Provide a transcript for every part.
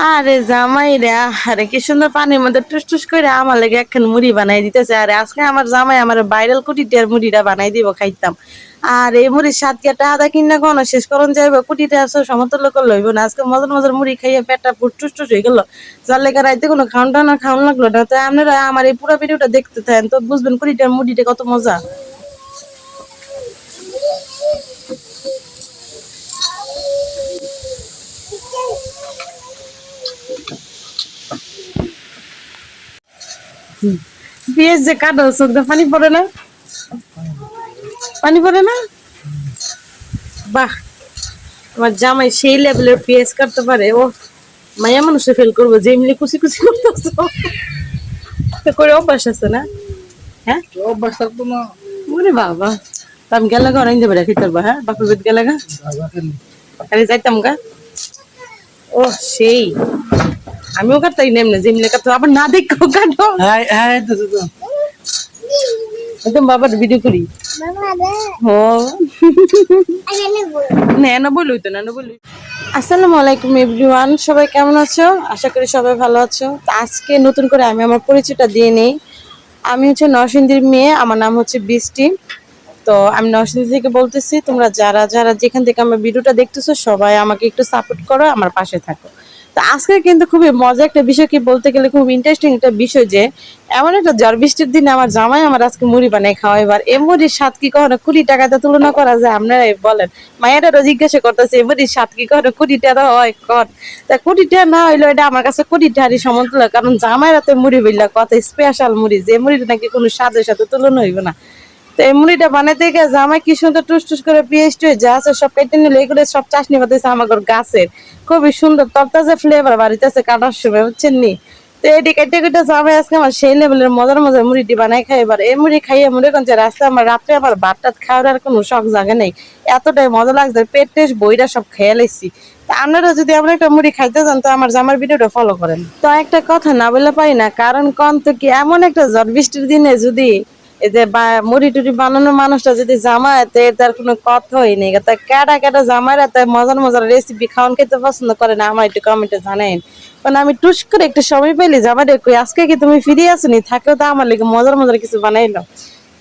আরে জামাই রে, আরে কি সুন্দর পানির মধ্যে টুস টুস করে আমার লেগে একখান মুড়ি বানাই দিতেছে। আরে আজকে আমার জামাই আমার ভাইরাল কুটিটার মুড়িটা বানাই দিব, খাইতাম। আর এই মুড়ির স্বাদ কি একটা আদা কিনা কোনো শেষ করন যাইব, কুটিটা আছে সমতুল্য করলে হইব না। আজকে মজার মজার মুড়ি খাইয়ে পেটটা পুট টুস টুস হয়ে গেল। যার লেগে রাইতে কোনো খাওয়ান টানা খাওয়ান লাগলো না। তো আপনারা আমার এই পুরো ভিডিওটা দেখতে থাকেন, তো বুঝবেন কুটিটার মুড়িটা কত মজা। পেঁয়াজ যে কাটো চোখ দিয়ে পানি পড়ে না, পানি পড়ে না। বাহ, আমার জামাই সেই লেভেলের পেঁয়াজ কাটতে পারে। ও মায়া মানুষে ফেল করবো যে এমনি কুচি কুচি করতেছো, তো করে অভ্যাস আছে না? হ্যাঁ, অভ্যাস থাকতো না। ওরে বাবা, তো আমি গেলে গা অরাইন দেবে রাখি তোর হ্যাঁ, বাপুর বেদ গেলে গা আরে যাইতাম গা। ও সেই আমিও কাটতাই নেমনে যেমনি কাটতো, আবার না দেখো কাটো। হ্যাঁ হ্যাঁ, এই তো তো। একদম বাবার ভিডিও করি। ও না বলুই তো, না বলুই। আসসালামু আলাইকুম এভরিওয়ান, সবাই কেমন আছো? আশা করি সবাই ভালো আছো। তো আজকে নতুন করে আমি আমার পরিচয়টা দিয়ে নেই। আমি হচ্ছে নরসিংদীর মেয়ে, আমার নাম হচ্ছে বৃষ্টি। তো আমি নরসিংদী থেকে বলতেছি। তোমরা যারা যারা যেখান থেকে আমার ভিডিওটা দেখতেছো সবাই আমাকে একটু সাপোর্ট করো, আমার পাশে থাকো। তো আজকে কিন্তু খুবই মজা একটা বিষয়, কি বলতে গেলে খুব ইন্টারেস্টিং একটা বিষয়, যে এমন একটা ঝড় বৃষ্টির দিনে আমার জামাই আমার আজকে মুড়ি বানাই খাওয়া। এবার এ মুড়ির স্বাদ কি কখনো 20 টাকাতে তুলনা করা যায়? আপনারাই বলেন। মায়েরাও জিজ্ঞাসা করতেছে এ মুড়ির স্বাদ কি কখনো 20 টাকা হয় কর। তা 20 টাকা না হইলো এটা আমার কাছে 20 টাকারই সমতুল্য, কারণ জামাইরা তো মুড়ি বললা কত স্পেশাল মুড়ি, যে মুড়িটা নাকি কোনো স্বাদের সাথে তুলনা হইব না। তো এই মুড়িটা বানাইতে গিয়ে জামাই কি সুন্দর টুস টুস করে পেঁয়াজ টুয়ে যা আছে সব কেটে নিলে, এগুলো সব চাশনি বাতাইছে আমার গাছের। খুবই সুন্দর তরতাজা ফ্লেভার বাড়িতেছে কাটার সময়, বুঝছেন নি? তো এটি কেটে কেটে জামাই আজকে আমার সেই লেভেলের মজার মজার মুড়িটি বানাই খাই। এবার এই মুড়ি খাইয়ে মনে করেন যে রাস্তায় আমার রাত্রে আমার ভাত টাত খাওয়ার আর কোনো শখ জাগে নেই। এতটাই মজা লাগছে, পেট টেস্ট বইটা সব খেয়ে লাইছি। তা আপনারা যদি আমরা একটা মুড়ি খাইতে চান তো আমার জামার ভিডিওটা ফলো করেন। তো একটা কথা না বলে পাই না, কারণ কন তো কি এমন একটা ঝড় বৃষ্টির দিনে যদি এই যে মুড়ি টুড়ি বানানোর মানুষটা যদি জামায়াতে, তার কোনো কথাই নেই। তা কেটা কেটা জামাইরা তাই মজার মজার রেসিপি খাওয়ান খেতে পছন্দ করে না, আমার একটু কমেন্টে জানাইন। কারণ আমি টুস করে একটু সময় পেলে জামাই কই আজকে কি তুমি ফিরে আসনি, থাকলে তো আমার লেগে মজার মজার কিছু বানাইলো।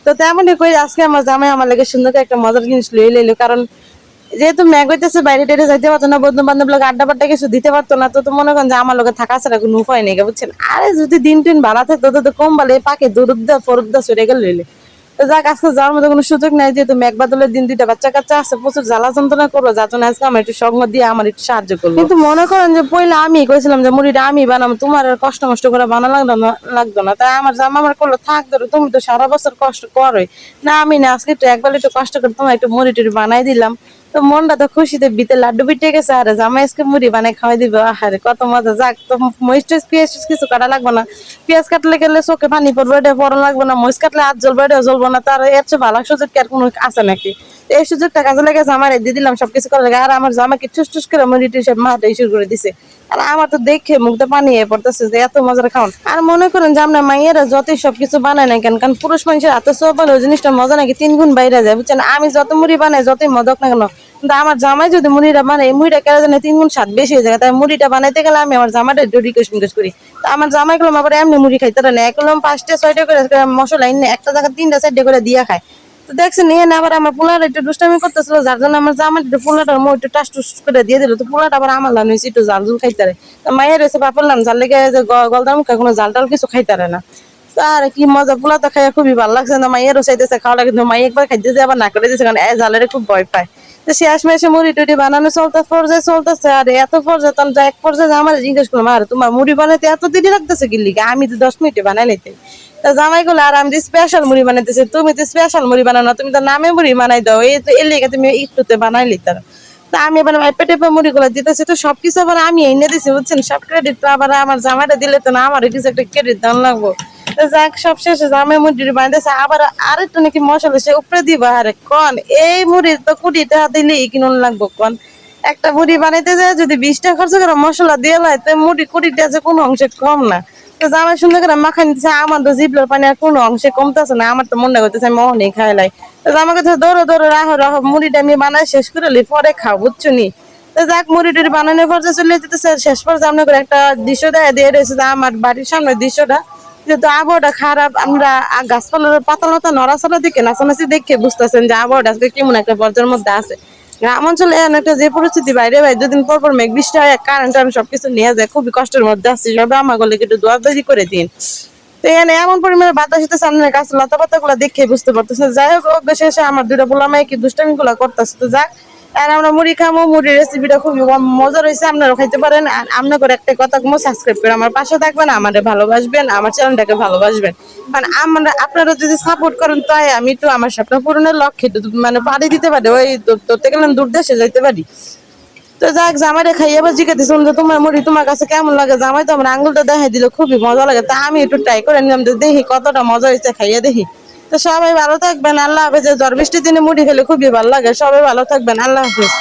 তো তেমনই কই আজকে আমার জামাই আমার লেগে সুন্দর করে একটা মজার জিনিস লই লইলো, কারণ যেহেতু ম্যাগ হইতেছে বাইরে টেরে যাইতে পারতো না, বন্ধু বান্ধব লোক আড্ডা বাড্ডা কিছু দিতে পারতো না। তো মনে করেন যে আমার লোকে থাকা ছাড়া কোনো উপায় নেই, বুঝছেন? আরে যদি দিন টিন ভাড়া থাকতো তো কম বালে পাকে দুরুদ্দা ফরুদ্দা সরে গেল লইলে। তো যাক, আজকে যাওয়ার মতো কোনো সুযোগ নাই, যেহেতু মেঘ বাদলের দিন, দুইটা বাচ্চা কাচ্চা আছে, প্রচুর জ্বালা যন্ত্রণা করবো, যার জন্য আজকে আমার একটু সঙ্গ দিয়ে আমার একটু সাহায্য করলো। কিন্তু মনে করেন যে পয়লা আমি কইছিলাম যে মুড়িটা আমি বানাবো, তোমার আর কষ্ট মষ্ট করে বানা লাগতো না। তাই আমার জামা আমার করলো থাক ধরো, তুমি তো সারা বছর কষ্ট করোই না, আমি না আজকে একটু একবার একটু কষ্ট করে তোমার একটু মুড়ি টুড়ি বানাই দিলাম। তো মনটা তো খুশিতে বিতে লাড্ডু বিটে গেছে। আরে জামাই আজকে মুড়ি বানাই খাওয়াই দিবে, আরে কত মজা। যাক, তো মরিচ পেঁয়াজ কিছু কাটা লাগবে না। পেঁয়াজ কাটলে গেলে চোখে পানি পড়বে, এটা পড়া লাগবে না। মরিচ কাটলে হাত জ্বলবে, এটা জ্বলবো না। তার এর চেয়ে ভালো সুযোগ কি আর কোনো আছে নাকি? তো এই সুযোগটা কাজে লেগে জামাই দিয়ে দিলাম সবকিছু করে লাগে। আর আমার জামাকে ঠুস ঠুস করে মুড়ি টুসে মাথাটা শুরু করে দিছে। আর আমার তো দেখে মুখটা পানি হয়ে পড়তেছে যে এত মজার খাওয়ান। আর মনে করেন যে আমরা মাইয়েরা যতই সবকিছু বানাই না কেন, কারণ পুরুষ মানুষের হাতে সব ভালো জিনিসটা মজা নাকি 3 গুণ বাইরে যায়, বুঝছেন? আমি যত মুড়ি বানাই যতই মজক না কেন, কিন্তু আমার জামাই যদি মুড়িটা বানাই, মুড়িটা কেন জানে 3 গুণ স্বাদ বেশি হয়ে যায়। তাই মুড়িটা বানাইতে গেলে আমি আমার জামাইটা একটু রিকোয়েস্ট করি। তা আমার জামাই গুলো আবার এমনি মুড়ি খাইতে না, একদম 5টা 6টা করে মশলা এনে একটা জায়গায় 3টা 4টা করে দিয়া খায়। তো দেখছেন নিয়ে আবার আমার পোলাটা একটু দুষ্টামি করতেছিল, যার জন্য আমার জামাই একটু পোলাটার মুখ একটু টাস টুস করে দিয়ে দিল। তো পোলাটা আবার আমার লান হয়েছে একটু জাল জুল খাইতে। তা মায়ের এসে বাপরলাম জাল লেগে যে গলদার মুখে কোনো জাল টাল কিছু খাইতে না। আর কি মজা, পোলা তো খাই খুবই ভালো লাগছে না। মাইয়েরও চাইতেছে খাওয়া লাগে, কিন্তু মাই একবার খাইতেছে আবার না করে দিয়েছে, কারণ জালের খুব ভয় পায়। তো শেষ মেশে মুড়ি টুড়ি বানানো চলতেছে। আর এত পর্যায়ে তখন এক পর্যায়ে আমার জিজ্ঞেস করলাম, আর তোমার মুড়ি বানাইতে এত দেরি লাগতেছে কি লিগে? আমি তো 10 মিনিটে বানাই লাইতে। তা জামাই গুলো আর আমি স্পেশাল মুড়ি বানাইতেছি, তুমি তো স্পেশাল মুড়ি বানাও না, তুমি তো নামে মুড়ি বানাই দাও, এই তো এর লিগে তুমি একটুতে বানাই লিতে। তা আমি এবার পেটে মুড়ি গুলো দিতেছি, তো সবকিছু আবার আমি এনে দিছি, বুঝছেন? সব ক্রেডিট তো আবার আমার জামাইটা দিলে তো না, আমার কিছু একটা ক্রেডিট দাম লাগবো। যাক, সব শেষে জামাই মুড়ি বানাইতেছে, আবার আরেকটু নাকি মশলা সে উপরে দিবা। আরে কন এই মুড়ি তো 20 টাকা দিলেই কিনুন লাগবো কন? একটা মুড়ি বানাইতে যায় যদি 20 টাকা খরচ করে মশলা দিয়ে লাই, তো মুড়ি 20 টাকা আছে কোনো অংশে কম না। তো জামাই সুন্দর করে মাখাই নিতেছে, আমার তো জিভলের পানি আর কোনো অংশে কমতেছে না। আমার তো মনে করতেছে আমি মোহনই খাই লাই। তো আমাকে ধরো ধরো রাহো রাহো, মুড়িটা আমি বানাই শেষ করে পরে খাও, বুঝছো নি? তো যাক মুড়ি টুড়ি বানানোর পর চলে যেতেছে, শেষ পর্যন্ত আমরা করে একটা দৃশ্য দেখা দিয়ে রয়েছে যে আমার বাড়ির সামনের দৃশ্যটা, যেহেতু আবহাওয়াটা খারাপ, আমরা গাছপালার পাতা লতা নড়াচড়া দিকে নাচানাচি দেখে বুঝতেছেন যে আবহাওয়াটা আজকে কেমন একটা পর্যায়ের মধ্যে আছে। গ্রাম অঞ্চলে এমন একটা যে পরিস্থিতি, বাইরে বাইরে দুদিন পর পর মেঘ বৃষ্টি হয়, কারেন্ট সবকিছু নিয়ে যায়, খুবই কষ্টের মধ্যে আছি। সবাই আমাগুলো একটু দোয়াদি করে দিন। তো এখানে এমন পরিমাণে বাতাস হইতে সামনে গাছ লতা পাতা গুলা দেখে বুঝতে পারতেছে। যাই হোক শেষে আমার দুইটা পোলা মেয়ে কি দুষ্টামি গুলা করতেছে। তো যাক, আর আমরা মুড়ি খামো, মুড়ির রেসিপিটা খুবই মজা রয়েছে, আপনারাও খাইতে পারেন। আর আপনার করে একটা কথা সাবস্ক্রাইব করে আমার পাশে থাকবেন, আমাদের ভালোবাসবেন, আমার চ্যানেলটাকে ভালোবাসবেন। কারণ আমরা আপনারা যদি সাপোর্ট করেন তাই আমি একটু আমার স্বপ্ন পূরণের লক্ষ্যে মানে পাড়ি দিতে পারি, ওই ধরতে গেলেন দূর দেশে যাইতে পারি। তো যাক, জামাইরে খাইয়ে আবার জিজ্ঞাসা যে তোমার মুড়ি তোমার কাছে কেমন লাগে। জামাই তো আমার আঙুলটা দেখাই দিল, খুবই মজা লাগে। তা আমি একটু ট্রাই করে নিলাম যে দেখি কতটা মজা হয়েছে, খাইয়ে দেখি। তো সবাই ভালো থাকবেন, আল্লাহ হাফেজ। ঝড় বৃষ্টির দিনে মুড়ি খেলে খুবই ভালো লাগে। সবাই ভালো থাকবেন, আল্লাহ হাফেজ।